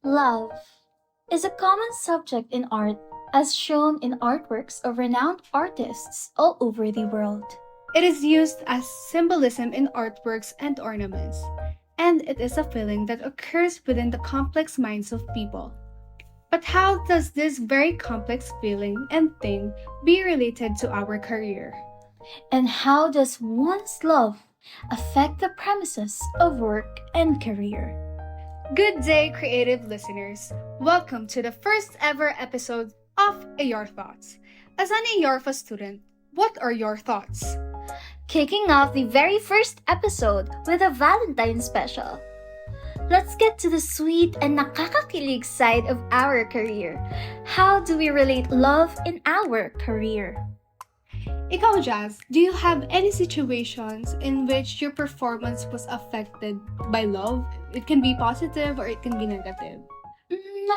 Love is a common subject in art, as shown in artworks of renowned artists all over the world. It is used as symbolism in artworks and ornaments, and it is a feeling that occurs within the complex minds of people. But how does this very complex feeling and thing be related to our career? And how does one's love affect the premises of work and career? Good day, creative listeners. Welcome to the first ever episode of IARThoughts. As an IARThought student, what are your thoughts? Kicking off the very first episode with a Valentines special. Let's get to the sweet and nakakakilig side of our career. How do we relate love in our career? Ikaw, Jazz, do you have any situations in which your performance was affected by love? It can be positive or it can be negative.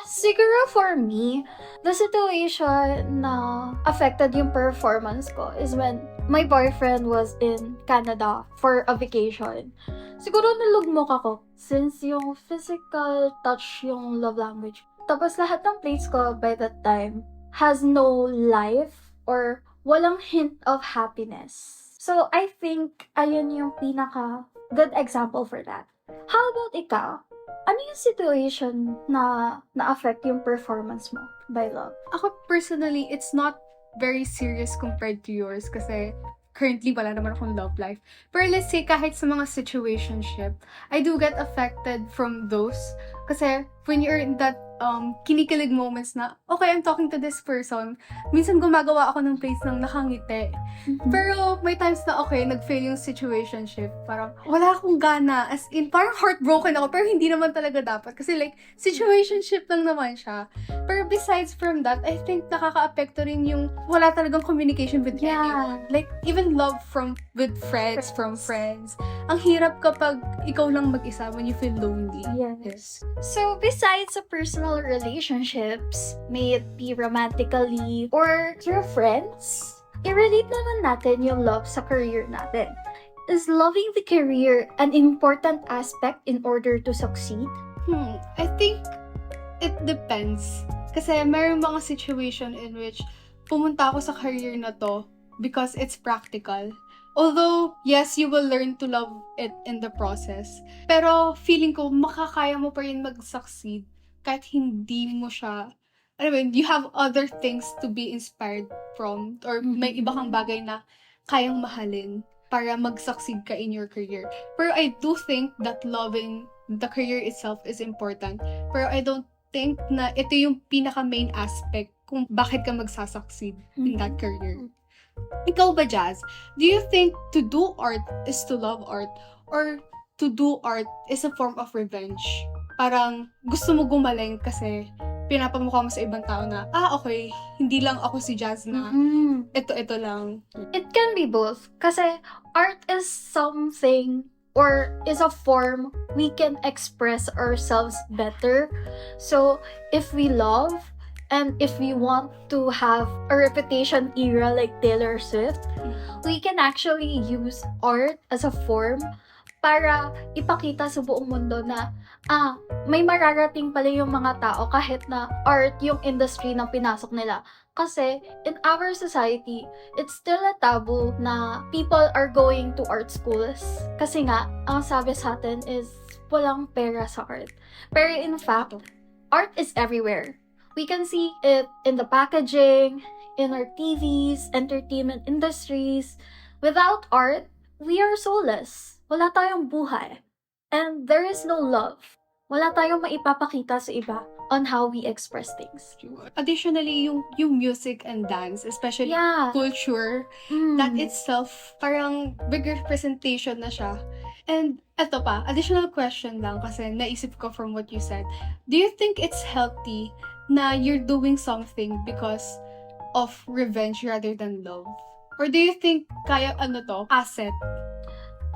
Siguro for me, the situation na affected yung performance ko is when my boyfriend was in Canada for a vacation. Siguro nalugmok ako since yung physical touch yung love language. Tapos lahat ng plates ko by that time has no life or walang hint of happiness. So I think ayun yung pinaka good example for that. How about ikaw? Ano yung situation na na-affect yung performance mo by love? Ako personally, it's not very serious compared to yours kasi currently wala naman akong love life. Pero let's say kahit sa mga situationship, I do get affected from those kasi when you're in that kinikilig moments na, okay, I'm talking to this person, minsan gumagawa ako ng face ng nakangiti. Pero may times na okay, nag-fail yung situationship. Parang wala akong gana. As in, parang heartbroken ako. Pero hindi naman talaga dapat. Kasi like, situationship lang naman siya. Pero besides from that, I think nakaka-apekto rin yung wala talagang communication with anyone. Like, even love with friends, from friends. Ang hirap kapag ikaw lang mag-isa when you feel lonely. Yes. So, besides sa personal relationships, may it be romantically or through friends, i-relate naman natin yung love sa career natin. Is loving the career an important aspect in order to succeed? I think it depends. Kasi mayroong mga situation in which pumunta ako sa career na to because it's practical. Although, yes, you will learn to love it in the process. Pero feeling ko, makakaya mo pa rin mag-succeed kahit hindi mo siya, you have other things to be inspired from or may iba kang bagay na kayang mahalin para mag-succeed ka in your career. Pero I do think that loving the career itself is important. Pero I don't think na ito yung pinaka-main aspect kung bakit ka magsasucceed in that career. Ikaw ba, Jazz? Do you think to do art is to love art? Or to do art is a form of revenge? Parang gusto mo gumaling kasi pinapamukha mo sa ibang tao na, okay, hindi lang ako si Jazz na ito lang. It can be both. Kasi art is something or is a form we can express ourselves better. So, if we love and if we want to have a reputation era like Taylor Swift, we can actually use art as a form para ipakita sa buong mundo na may mararating pala yung mga tao kahit na art yung industry na pinasok nila. Kasi in our society, it's still a taboo na people are going to art schools. Kasi nga, ang sabi sa atin is walang pera sa art. Pero in fact, art is everywhere. We can see it in the packaging, in our TVs, entertainment industries. Without art, we are soulless. Wala tayong buhay. And there is no love. Wala tayong maipapakita sa iba on how we express things. Additionally, yung music and dance, especially culture, that itself, parang big representation na siya. And eto pa, additional question lang kasi naisip ko from what you said. Do you think it's healthy na you're doing something because of revenge rather than love? Or do you think kaya asset?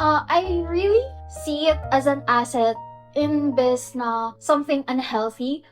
I really see it as an asset imbes na something unhealthy.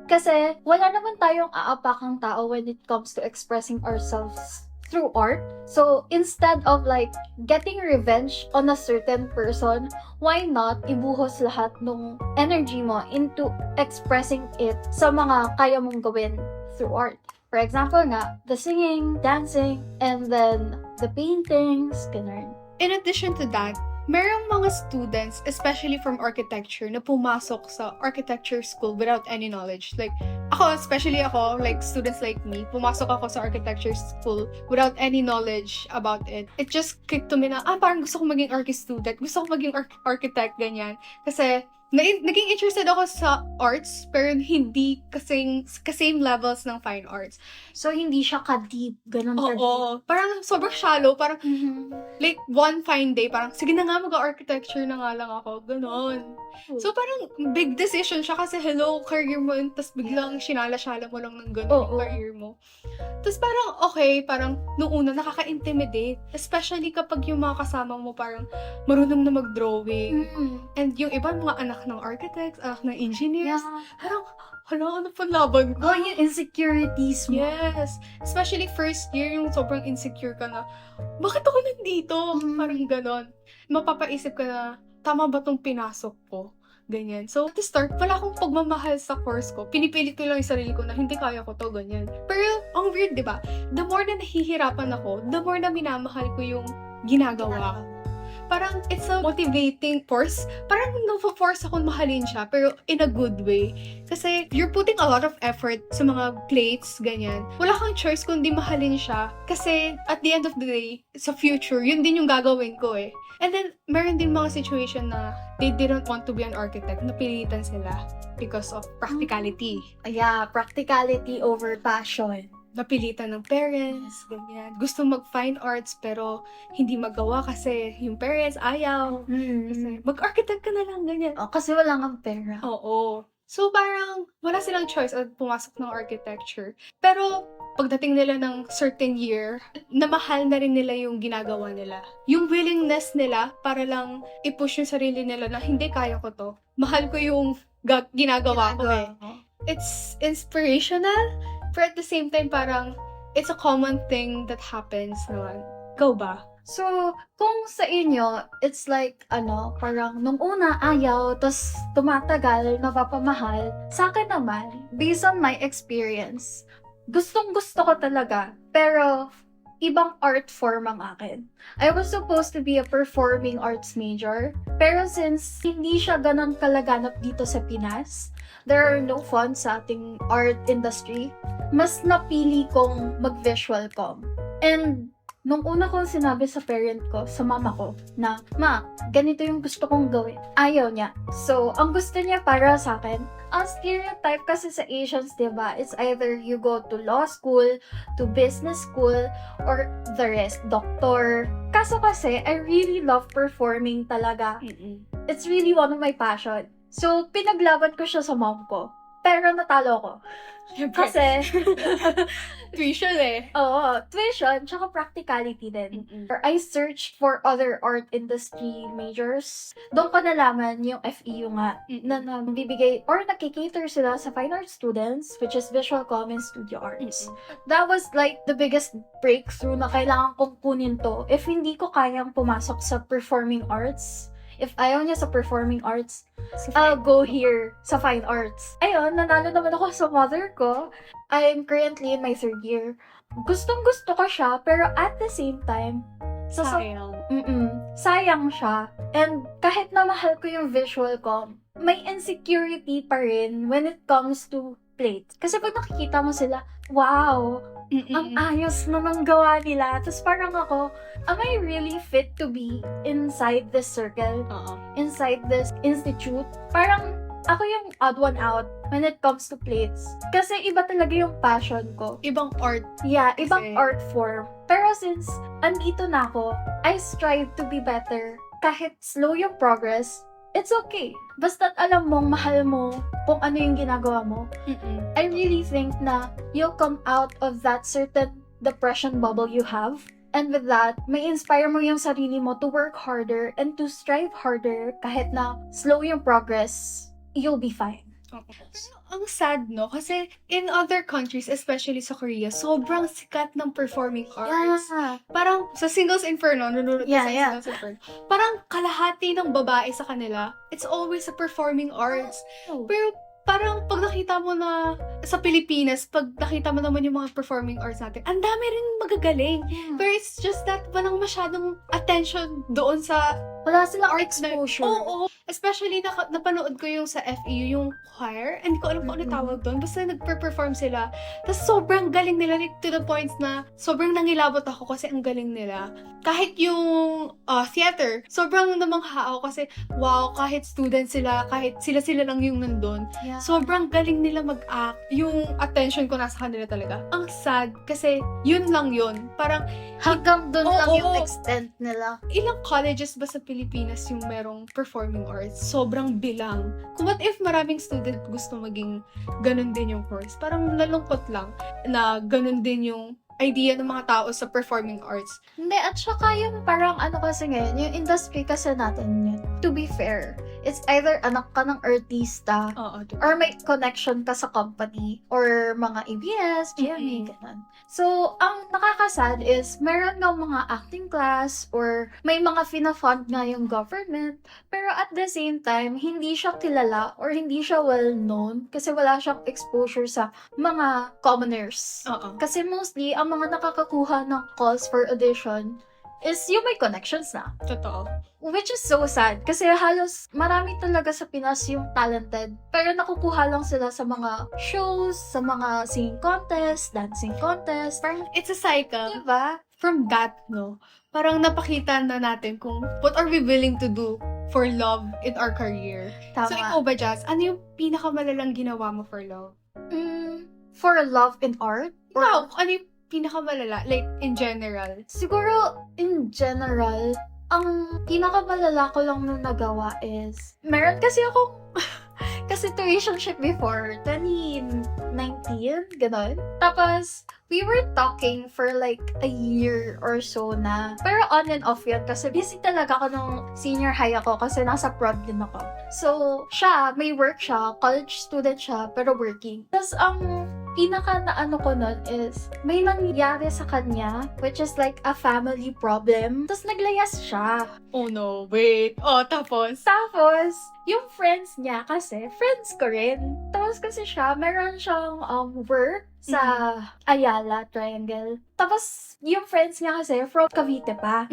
Kasi wala naman tayong aapakang tao when it comes to expressing ourselves through art. So, instead of like getting revenge on a certain person, why not ibuhos lahat ng energy mo into expressing it sa mga kaya mong gawin through art. For example nga, the singing, dancing, and then the paintings, ganun. In addition to that, merong mga students, especially from architecture, na pumasok sa architecture school without any knowledge. Like, ako, especially ako, like students like me, pumasok ako sa architecture school without any knowledge about it. It just clicked to me na, parang gusto ko maging archi student, gusto ko maging architect, ganyan. Kasi, naging interested ako sa arts, pero hindi kasing levels ng fine arts. So, hindi siya ka-deep, ganun ka-deep. Oo, parang sobrang shallow, parang like one fine day, parang sige na nga mag-architecture na nga lang ako, ganon. So parang big decision siya kasi hello, career mo, tapos biglang sinala-shala mo lang ng ganon yung career mo. Tapos parang okay, parang nung una nakaka-intimidate, especially kapag yung mga kasama mo parang marunong na mag-drawing. And yung iba mga anak ng architects, anak ng engineers, parang hala, ano pa laban ko? Yung insecurities mo. Yes. Especially first year, yung sobrang insecure ka na, bakit ako nandito? Parang ganon. Mapapaisip ka na, tama ba tong pinasok ko? Ganyan. So, at the start, wala akong pagmamahal sa course ko. Pinipilit ko lang yung sarili ko na hindi kaya ko to, ganyan. Pero, ang weird, di ba? The more na nahihirapan ako, the more na minamahal ko yung ginagawa. Parang it's a motivating force. Parang na-force akong mahalin siya, pero in a good way. Kasi you're putting a lot of effort sa mga plates, ganyan. Wala kang choice kundi mahalin siya. Kasi at the end of the day, sa future, yun din yung gagawin ko eh. And then, meron din mga situation na they didn't want to be an architect. Napilitan sila because of practicality. Yeah, practicality over passion. Napilitan ng parents, ganyan. Gusto mag-fine arts pero hindi magawa kasi yung parents ayaw. Kasi mag-architect ka na lang, ganyan. Kasi wala kang pera. Oo. So parang wala silang choice at pumasok ng architecture. Pero pagdating nila ng certain year, namahal na rin nila yung ginagawa nila. Yung willingness nila para lang i-push yung sarili nila na hindi kaya ko to. Mahal ko yung ginagawa ko eh. It's inspirational. But at the same time, parang, it's a common thing that happens naman. Go ba? So, kung sa inyo, it's like, parang nung una ayaw, tas tumatagal, napapamahal. Sa akin naman, based on my experience, gustong-gusto ko talaga. Pero, ibang art form ang akin. I was supposed to be a performing arts major. Pero since hindi siya ganun kalaganap dito sa Pinas, there are no funds sa ating art industry, mas napili kong mag-visual com. And nung una kong sinabi sa parent ko, sa mama ko, na, Ma, ganito yung gusto kong gawin. Ayaw niya. So, ang gusto niya para sa akin, ang stereotype kasi sa Asians, diba, it's either you go to law school, to business school, or the rest, doctor. Kaso kasi, I really love performing talaga. It's really one of my passion. So, pinaglaban ko siya sa mom ko. Pero natalo ko. Kasi, tuition eh. Oo, tuition, tsaka practicality din. I searched for other art industry majors. Doon ko nalaman yung FEU nga, na nagbibigay, or nakikater sila sa fine art students, which is visual com and studio arts. That was like the biggest breakthrough na kailangan kong kunin to if hindi ko kayang pumasok sa performing arts. If ayaw niya sa performing arts, I'll go here sa fine arts. Ayun, nanalo naman ako sa mother ko. I'm currently in my 3rd year. Gustong-gusto ko siya, pero at the same time, sayang siya. And kahit na mahal ko yung visual com, may insecurity pa rin when it comes to plates. Kasi pag nakikita mo sila, wow, ang ayos na nang gawa nila. Tapos parang ako, am I really fit to be inside this circle? Inside this institute? Parang ako yung odd one out when it comes to plates. Kasi iba talaga yung passion ko. Ibang art. Yeah, ibang art form. Pero since andito na ako, I strive to be better. Kahit slow yung progress, it's okay. Basta't alam mong mahal mo kung ano yung ginagawa mo. I really think na you'll come out of that certain depression bubble you have. And with that, may inspire mo yung sarili mo to work harder and to strive harder kahit na slow yung progress, you'll be fine. Ang sad, no? Kasi in other countries, especially sa Korea, sobrang sikat ng performing arts. Yeah. Parang sa Singles Inferno, nanonood Yeah, ka sa yeah. Singles Inferno, parang kalahati ng babae sa kanila, it's always a performing arts. Pero parang pag nakita mo na sa Pilipinas, pag nakita mo naman yung mga performing arts natin, ang dami rin magagaling. Pero it's just that walang masyadong attention doon sa Wala silang arts na. exposure. Oo. Especially napanood ko yung sa FEU, yung choir. Hindi ko alam kung ano tawag doon. Basta nagpe-perform sila. Tapos sobrang galing nila, like, to the points na sobrang nangilabot ako kasi ang galing nila. Kahit yung theater, sobrang namangha ako kasi wow, kahit student sila, kahit sila lang yung nandun. Yeah. Sobrang galing nila mag-act. Yung attention ko nasa kanila talaga. Ang sad kasi yun lang yun. Parang Hanggang doon lang yung Oo. extent nila. ilang colleges ba sa Pilipinas yung merong performing arts? Sobrang bilang. Kung what if maraming student gusto maging ganun din yung course? Parang nalungkot lang na ganun din yung idea ng mga tao sa performing arts. Hindi, at saka yung parang ano kasi ngayon, yung industry kasi natin yun. To be fair, it's either anak ka ng artista, Oo. or may connection ka sa company, or mga ABS, GMA, ganun. So, ang nakakasad is, meron ng mga acting class, or may mga fina-fund nga yung government, pero at the same time, hindi siya kilala, or hindi siya well-known, kasi wala siyang exposure sa mga commoners. Oo. Kasi mostly, ang mga nakakakuha ng calls for audition is yung may connections na. Totoo. Which is so sad. Kasi halos marami talaga sa Pinas yung talented. Pero nakukuha lang sila sa mga shows, sa mga singing contest, dancing contest. Parang, It's a cycle. diba? From that, no, parang napakita na natin kung what are we willing to do for love in our career. So, ikaw Tama. ba, Jazz? Ano yung pinakamalalang ginawa mo for love? For love in art? Or- Ikaw, ano yung pinakamalala? Like, in general. Siguro, in general, ang pinakamalala ko lang na nagawa is, meron kasi akong ka-situationship before, 2019, gano'n. Tapos, we were talking for like a year or so na. Pero on and off yun, kasi busy talaga ako nung senior high ako kasi nasa prod din ako. So, siya, may work siya, college student siya, pero working. Tapos, ang pinaka na ano ko nun is, may nangyari sa kanya, which is like a family problem. Tapos naglayas siya. Oh no, wait. Oh, tapos? Tapos, yung friends niya kasi, friends ko rin. Tapos kasi siya, meron siyang work sa Ayala Triangle. Tapos, yung friends niya kasi from Cavite pa.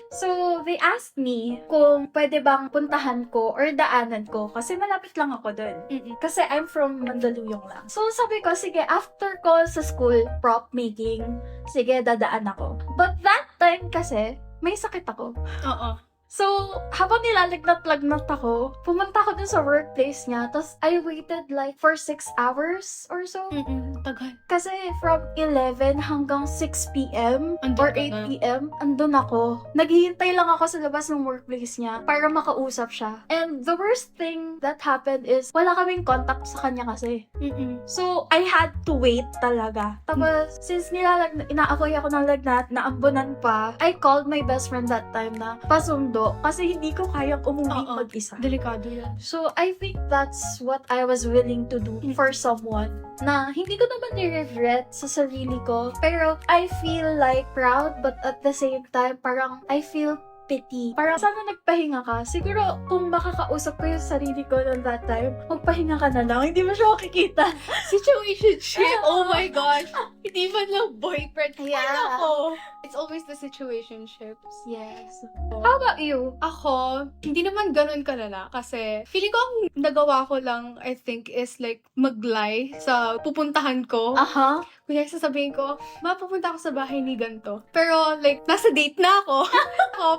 So, they asked me kung pwede bang puntahan ko or daanan ko kasi malapit lang ako dun. Kasi I'm from Mandaluyong lang. So, sabi ko, sige, after ko sa school, prop making, sige, dadaan ako. But that time kasi, may sakit ako. Oo. So, habang nilalagnat-lagnat ako, pumunta ako dun sa workplace niya, tapos I waited like for 6 hours or so. Tagal. Kasi from 11 hanggang 6 p.m. Andun or ka 8 na. p.m. andun ako. Naghihintay lang ako sa labas ng workplace niya para makausap siya. And the worst thing that happened is wala kaming contact sa kanya kasi. So, I had to wait talaga. Tapos, since inaakoy ako ng lagnat, naambunan pa, I called my best friend that time na pasundo kasi hindi ko kayang umuwi Oo. mag-isa. Delikado yan. So, I think that's what I was willing to do for someone na hindi ko naman ni-regret sa sarili ko. Pero, I feel like proud, but at the same time, parang I feel pity. Parang sana nagpahinga ka. Siguro, kung makakausap ko yung sarili ko noon that time, magpahinga ka na lang. Hindi mo siya makikita. Situationship. Oh my gosh. Hindi man lang boyfriend. Yeah. Ay, nako. It's always the situationships. Yes. How about you? Ako, hindi naman ganun kalala kasi feeling ko ang nagawa ko lang, I think, is like mag-lie sa pupuntahan ko. Aha. Kunya sasabihin ko, pupunta ako sa bahay ni ganito. Pero like, nasa date na ako.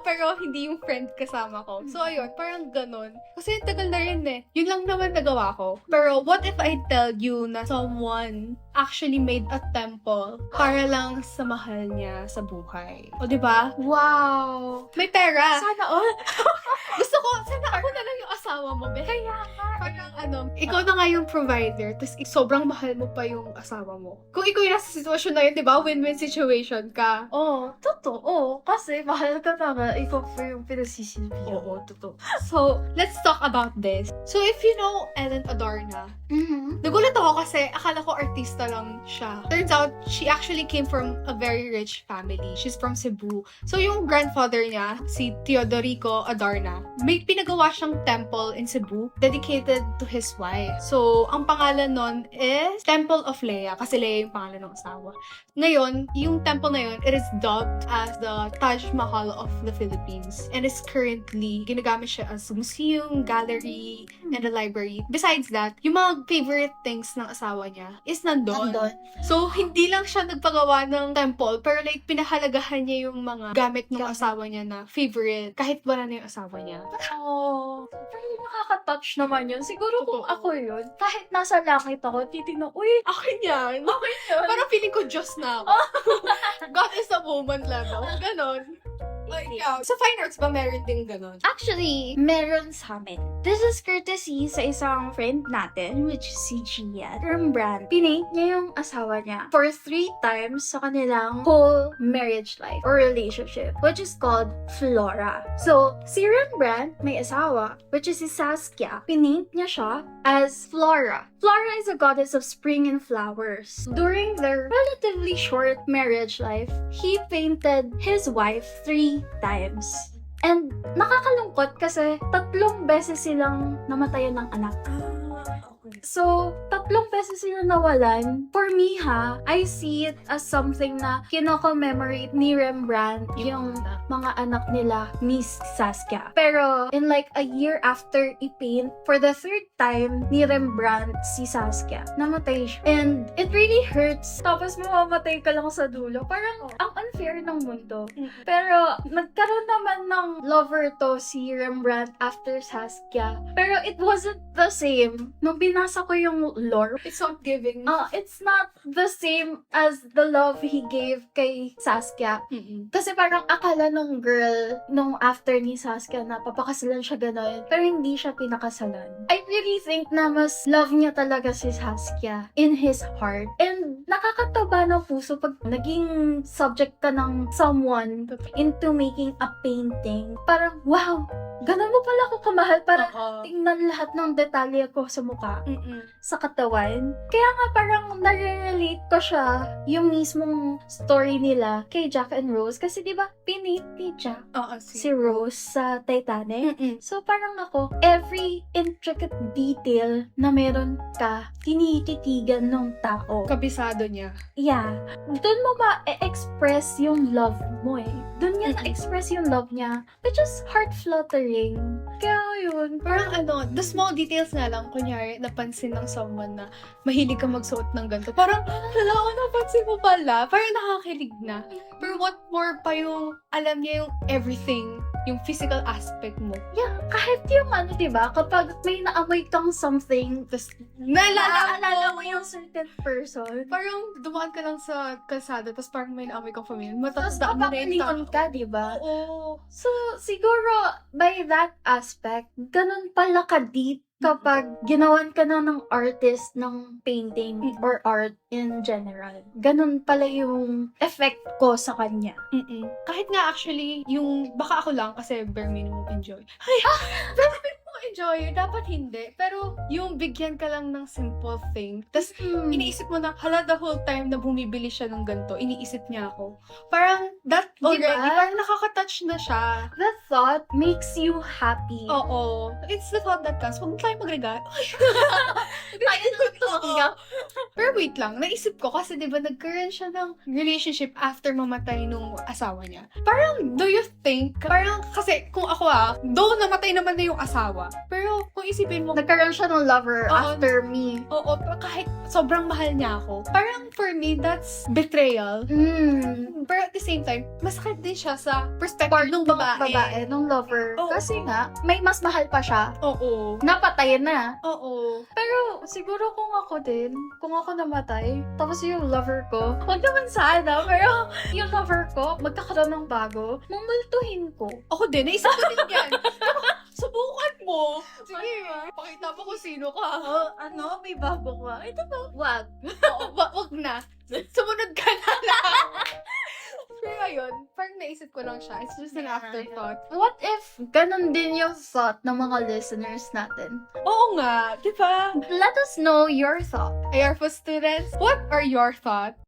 Pero hindi yung friend kasama ko. So ayun, parang ganun. Kasi tagal na rin eh. Yun lang naman nagawa ko. Pero what if I tell you na someone actually made a temple para lang sa mahal niya sa buhay. O, diba? Wow! May pera. Sana all! Gusto ko, sana ako na lang yung asawa mo, be. Kaya nga. Parang ikaw na nga yung provider, tapos sobrang mahal mo pa yung asawa mo. Kung ikaw yung nasa sitwasyon na yun, di ba? Win-win situation ka. Oo, totoo. Kasi mahal ka naman, ikaw pa yung pinasisilbihan. Oo, totoo. So, let's talk about this. So, if you know Ellen Adorna, nagulat ako kasi akala ko artista lang siya. Turns out, she actually came from a very rich family. She's from Cebu. So, yung grandfather niya, si Teodorico Adorna, may pinagawa siyang temple in Cebu dedicated to his wife. So, ang pangalan nun is Temple of Lea, kasi Lea yung pangalan ng asawa. Ngayon, yung temple na yun, it is dubbed as the Taj Mahal of the Philippines and is currently ginagamit siya as museum, gallery, and a library. Besides that, yung mga favorite things ng asawa niya is nandun. So, hindi lang siya nagpagawa ng temple, pero like, pinahalagahan niya yung mga gamit ng asawa niya na favorite, kahit wala na yung asawa niya. Oh, pero nakaka-touch naman yun. Siguro kung ako yun, kahit nasa langit ako, titignan, uy, Akin yan. okay yun. Parang feeling ko Diyos na ako. God is a woman level. Ganon. Sa fine arts ba meron din ganon? Actually, meron sa amin. This is courtesy sa isang friend natin, which is si Gian. Rembrandt, pinaint niya yung asawa niya for 3 times sa kanilang whole marriage life or relationship, which is called Flora. So, si Rembrandt may asawa, which is si Saskia. Pinaint niya siya as Flora. Flora is a goddess of spring and flowers. During their relatively short marriage life, he painted his wife 3 times. And nakakalungkot kasi 3 beses silang namatayan ng anak. So, 3 beses sila nawalan. For me I see it as something na kino-commemorate ni Rembrandt yung mga anak nila ni Saskia. Pero, in like a year after i-paint, for the 3rd time ni Rembrandt si Saskia, namatay siya. And it really hurts. Tapos mamamatay ka lang sa dulo. Parang ang unfair ng mundo. Pero, nagkaroon naman ng lover to si Rembrandt after Saskia. Pero it wasn't the same. Nung binasa ko yung lore, It's not giving. it's not the same as the love he gave kay Saskia. Kasi parang akala nung girl, nung after ni Saskia na papakasalan siya gano'n, pero hindi siya pinakasalan. I really think na mas love niya talaga si Saskia in his heart. And nakakataba ng puso pag naging subject ka ng someone into making a painting. Parang, wow, ganun mo pala ako kamahal para tingnan lahat ng detalye ko sa mukha, sa katawan. Kaya nga parang nare-relate ko siya yung mismong story nila kay Jack and Rose. Kasi diba, pinate ni Jack si Rose sa Titanic. So parang ako, every intricate detail na meron ka, tinititigan ng tao. Kabisado niya. Yeah. Doon mo ma-express yung love mo eh. Doon niya na-express yung love niya, which is heart-fluttering. Kaya yun, Parang the small details nga lang, kunyari, napansin ng someone na mahilig ka magsuot ng ganito. Parang, hala, napansin mo pala. Parang nakakilig na. Pero what more pa yung, alam niya yung everything, yung physical aspect mo. yeah, kahit yung diba, kapag may naamoy kang something, Tapos, naalala mo yung certain person, parang dumaan ka lang sa kalsada, tapos parang may naamoy kang familiar. tapos Matatandaan mo na yung papalingon ka, diba? Oo. So, siguro, by that aspect, ganun pala ka-deep kapag ginawan ka na ng artist ng painting or art in general. Ganun pala yung effect ko sa kanya. Kahit nga actually, yung, baka ako lang kasi bare minimum enjoy. Ay, bare minimum enjoy, dapat hindi. Pero, yung bigyan ka lang ng simple thing, tas iniisip mo na, hala, the whole time na bumibili siya ng ganito, iniisip niya ako. Parang, that already, Diba? parang nakaka-touch na siya. The thought makes you happy. Oo. It's the thought that counts. Huwag mo tayo mag-regalo. Tayo na tumanggap. Pero wait lang, naisip ko kasi 'di ba nagkaroon siya ng relationship after mamatay nung asawa niya. Parang do you think, parang kasi kung ako though namatay naman na yung asawa, pero kung isipin mo, Nagkaroon siya ng lover after me. oo, kahit sobrang mahal niya ako, parang for me that's betrayal. Pero at the same time, masakit din siya sa perspective ng babae. Nung lover. Oo. Kasi nga, may mas mahal pa siya. Oo. Napatay na. Oo. Pero siguro kung ako din, kung ako naman mamatay. Tapos yung lover ko, wag naman sana, pero yung lover ko, magkakaroon ng bago, mamultuhin ko. Ako din, naisip ko din yan. Subukan mo. Sige, pakita mo kung sino ka. May bago ka. Ito ba? Wag. Oo, wag na. Sumunod ka na lang. Pero ayun, parang naisip ko lang siya. It's just an afterthought. What if ganun din yung thought ng mga listeners natin? Oo nga, di ba? Let us know your thought. IARThought students, what are your thoughts?